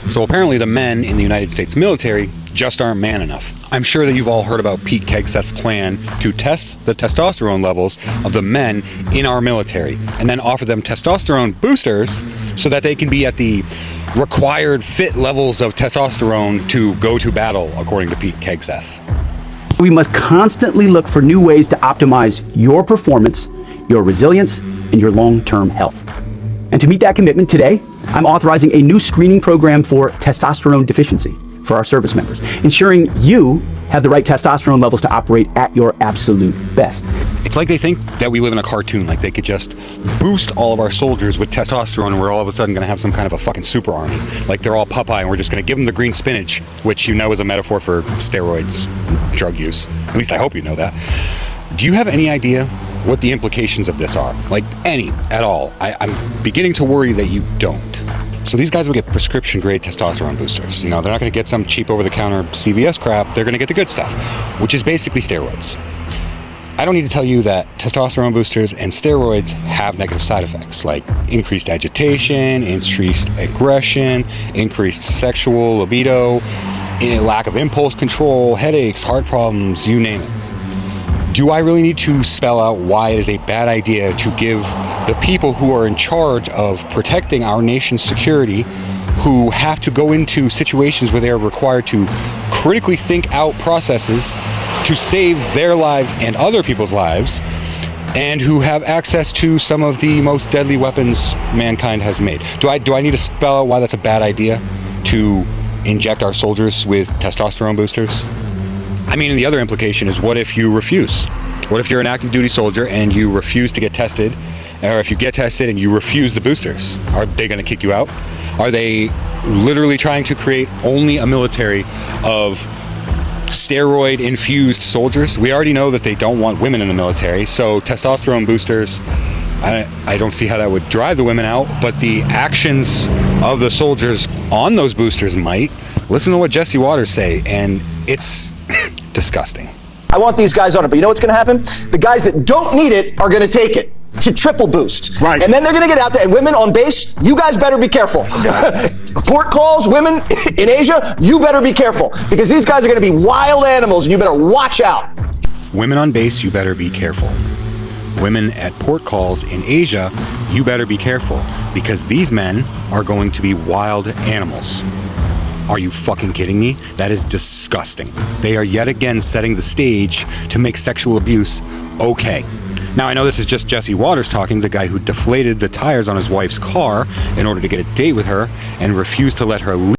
So apparently the men in the United States military just aren't man enough. I'm sure that you've all heard about Pete Hegseth's plan to test the testosterone levels of the men in our military and then offer them testosterone boosters so that they can be at the required fit levels of testosterone to go to battle, according to Pete Hegseth. We must constantly look for new ways to optimize your performance, your resilience, and your long-term health. And to meet that commitment today, I'm authorizing a new screening program for testosterone deficiency for our service members, ensuring you have the right testosterone levels to operate at your absolute best. It's like they think that we live in a cartoon, like they could just boost all of our soldiers with testosterone and we're all of a sudden going to have some kind of a fucking super army. Like they're all Popeye and we're just going to give them the green spinach, which you know is a metaphor for steroids, drug use. At least I hope you know that. Do you have any idea what the implications of this are? Like any at all? I'm beginning to worry that you don't. So these guys will get prescription grade testosterone boosters. You know, they're not going to get some cheap over the counter CVS crap. They're going to get the good stuff, which is basically steroids. I don't need to tell you that testosterone boosters and steroids have negative side effects like increased agitation, increased aggression, increased sexual libido, lack of impulse control, headaches, heart problems, you name it. Do I really need to spell out why it is a bad idea to give the people who are in charge of protecting our nation's security, who have to go into situations where they are required to critically think out processes to save their lives and other people's lives, and who have access to some of the most deadly weapons mankind has made? Do I need to spell out why that's a bad idea to inject our soldiers with testosterone boosters? I mean, the other implication is, what if you refuse? What if you're an active duty soldier and you refuse to get tested? Or if you get tested and you refuse the boosters, are they going to kick you out? Are they literally trying to create only a military of steroid-infused soldiers? We already know that they don't want women in the military, so testosterone boosters, I don't see how that would drive the women out, but the actions of the soldiers on those boosters might. Listen to what Jesse Waters say, and it's disgusting. I want these guys on it, but you know what's going to happen? The guys that don't need it are going to take it to triple boost. Right. And then they're going to get out there, and women on base, you guys better be careful. Port calls, women in Asia, you better be careful, because these guys are going to be wild animals, and you better watch out. Women on base, you better be careful. Women at port calls in Asia, you better be careful, because these men are going to be wild animals. Are you fucking kidding me? That is disgusting. They are yet again setting the stage to make sexual abuse okay. Now, I know this is just Jesse Waters talking, the guy who deflated the tires on his wife's car in order to get a date with her and refused to let her leave.